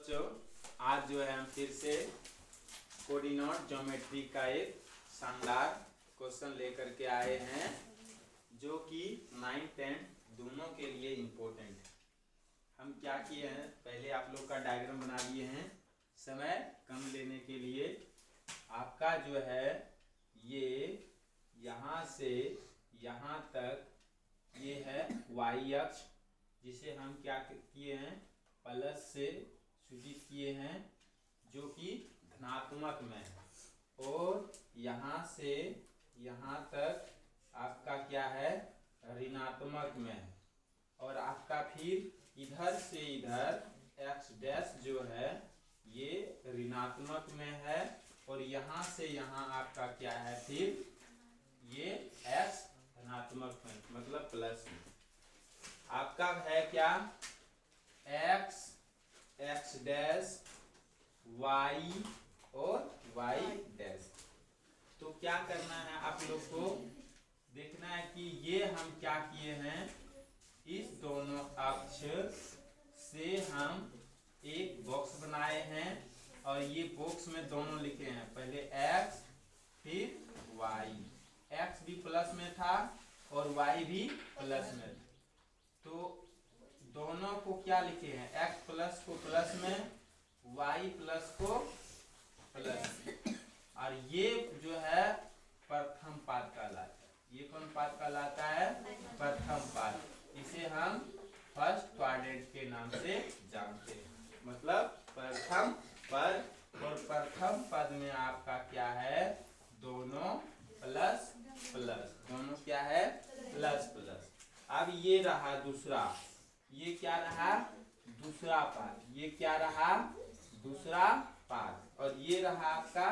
बच्चों, आज जो है हम फिर से कोऑर्डिनेट ज्योमेट्री का एक शानदार क्वेश्चन लेकर के आए हैं जो कि 9th 10th दोनों के लिए इम्पोर्टेंट है। हम क्या किए हैं, पहले आप लोग का डायग्राम बना दिए हैं समय कम लेने के लिए। आपका जो है ये यहाँ से यहाँ तक ये है y अक्ष, जिसे हम क्या किए हैं प्लस से सूचित किए हैं जो कि धनात्मक में है, और यहाँ से यहाँ तक आपका क्या है ऋणात्मक में है, और आपका फिर इधर से इधर x डैश जो है ये ऋणात्मक में है, और यहाँ से यहाँ आपका क्या है फिर ये x धनात्मक में मतलब प्लस में। आपका है क्या x x डैश y और y डैश। तो क्या करना है आप लोग को देखना है कि ये हम क्या किए हैं, इस दोनों अक्ष से हम एक बॉक्स बनाए हैं, और ये बॉक्स में दोनों लिखे हैं, पहले x फिर y। x भी प्लस में था और y भी प्लस में था, तो दोनों को क्या लिखे हैं, x प्लस को प्लस में, y प्लस को प्लस में। और ये जो है प्रथम पाद कहलाता है। ये कौन पाद कहलाता है, प्रथम पाद। इसे हम फर्स्ट क्वाड्रेंट के नाम से जानते हैं, मतलब प्रथम पद। और प्रथम पद में आपका क्या है, दोनों प्लस प्लस, दोनों क्या है प्लस प्लस। अब ये रहा दूसरा, ये क्या रहा दूसरा पाद, ये क्या रहा दूसरा पाद, और ये रहा आपका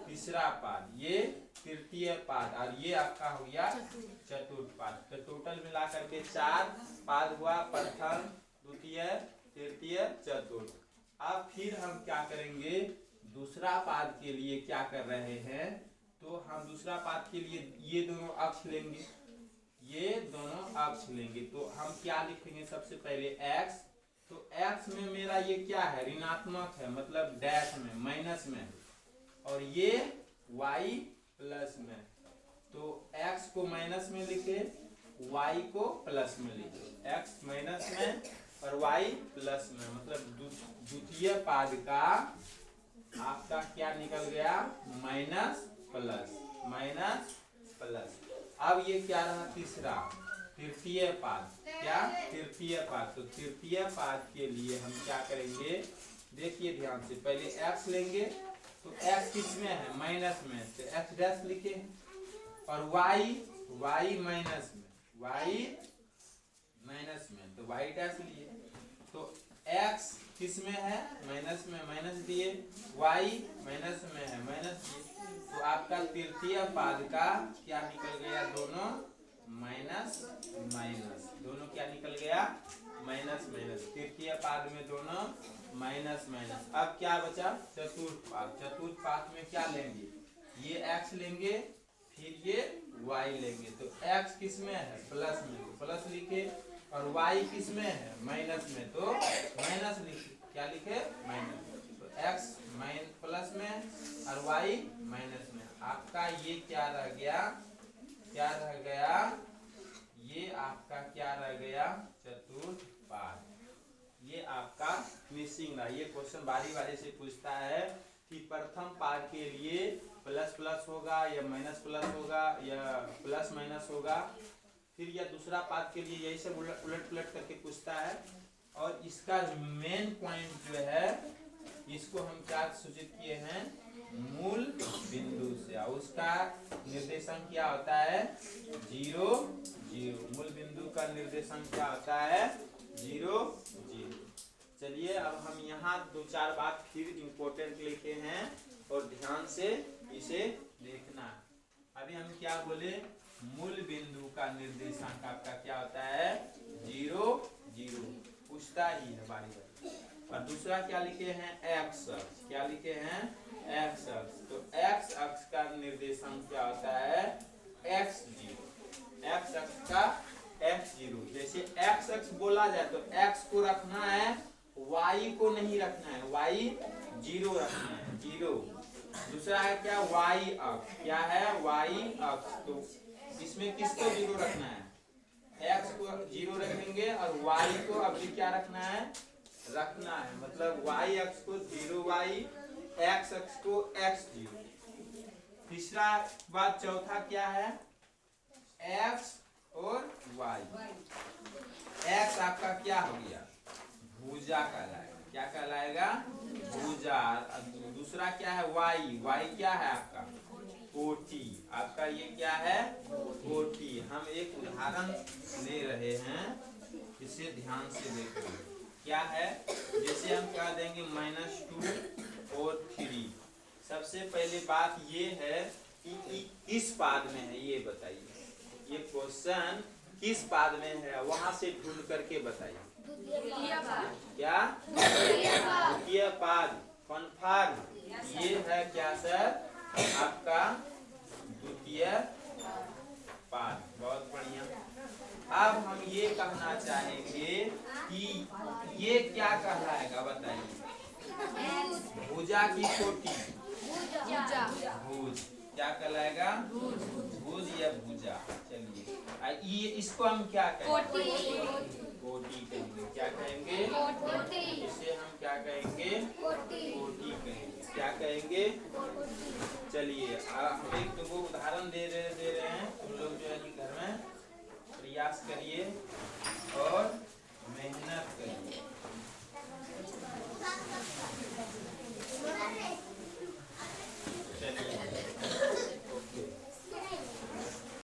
तीसरा पाद, ये तृतीय पाद, और ये आपका हो गया चतुर्थ पाद। तो टोटल मिला करके 4 पाद हुआ, प्रथम द्वितीय तृतीय चतुर्थ। अब फिर हम क्या करेंगे, दूसरा पाद के लिए क्या कर रहे हैं, तो हम दूसरा पाद के लिए ये दोनों अक्ष लेंगे, ये दोनों अक्ष लेंगे। तो हम क्या लिखेंगे, सबसे पहले x। तो x में मेरा ये क्या है ऋणात्मक है, मतलब डैश में माइनस में, और ये y प्लस में। तो x को माइनस में लिखे, y को प्लस में लिखे, x माइनस में और y प्लस में, मतलब द्वितीय पाद का आपका क्या निकल गया माइनस प्लस माइनस प्लस। अब ये क्या रहा तीसरा तृतीय पाद, क्या तृतीय पाद। तो तृतीय पाद के लिए हम क्या करेंगे, देखिए ध्यान से, पहले x लेंगे, तो x किस में है माइनस में, तो x डैश लिखे, और y माइनस में, y माइनस में, तो y डैश लिए। तो x किस में है माइनस में, माइनस दिए, y माइनस में है माइनस दिए। तो आपका तृतीय पाद का क्या निकल गया, दोनों माइनस माइनस, दोनों क्या निकल गया माइनस माइनस। तृतीय पाद में दोनों माइनस माइनस। अब क्या बचा चतुर्थ पाद। चतुर्थ पाद में क्या लेंगे, ये x लेंगे फिर ये y लेंगे। तो x किस में है प्लस में, तो प्लस लिखे, और y किस में है माइनस में, तो माइनस लिखे, क्या लिखे माइनस। तो x प्लस में और y माइनस में। आपका ये क्या रह गया, क्या रह गया, ये आपका क्या रह गया चतुर्थ पाद। ये आपका मिसिंग रहा। ये क्वेश्चन बारी बारी से पूछता है कि प्रथम पाद के लिए प्लस प्लस होगा या माइनस प्लस होगा या प्लस माइनस होगा, फिर यह दूसरा पाद के लिए यही सब उलट पुलट करके पूछता है। और इसका मेन पॉइंट जो है, इसको हम क्या सूचित किए हैं मूल बिंदु से, और उसका निर्देशन क्या होता है 0 0। मूल बिंदु का निर्देशन क्या होता है 0 0। चलिए अब हम यहाँ 2-4 बात फिर इम्पोर्टेंट लिखे हैं, और ध्यान से इसे देखना। अभी हम क्या बोले, मूल बिंदु का निर्देशांक आपका क्या होता है 0 0, पूछता ही है बारी बारी। और दूसरा क्या लिखे हैं x अक्ष, क्या लिखे हैं x अक्ष। तो x अक्ष का निर्देशांक क्या होता है x0, x अक्ष का x0। जैसे x अक्ष बोला जाए तो x को रखना है y को नहीं रखना है, y 0 रखना है, 0। दूसरा है क्या, y अक्ष, क्या है y अक्ष, तो इसमें किसको 0 रखना है, x को 0 रखेंगे और y को अभी क्या रखना है, रखना है, मतलब y अक्ष को 0y, x अक्ष को x 0। तीसरा बात, चौथा क्या है, x और y। x आपका क्या हो गया, भुजा कहलाएगा, क्या कहलाएगा, भुजा। दूसरा क्या है, y क्या है आपका, कोटि। आपका ये क्या है, कोटि। हम एक उदाहरण ले रहे हैं, इसे ध्यान से देखो। क्या है, जैसे हम कह देंगे -2 और 3। सबसे पहले बात ये है कि किस पाद में है, ये बताइए। ये क्वेश्चन किस पाद में है, वहां से ढूंढ करके बताइए। क्या, द्वितीय पाद, कन्फर्म। ये है क्या सर, आपका द्वितीय पाद। बहुत बढ़िया। अब हम ये कहना चाहेंगे कि ये क्या कहलाएगा, बताइए। भुजा की कोटि, भुज। क्या कहलाएगा, भुज या भुजा। चलिए ये इसको हम क्या कहेंगे, कोटि कहेंगे। क्या कहेंगे, इसे हम क्या कहेंगे, कोटि कहेंगे। क्या कहेंगे। चलिए हम एक तुमको उदाहरण दे रहे हैं, तुम लोग जो है घर में प्रयास करिए।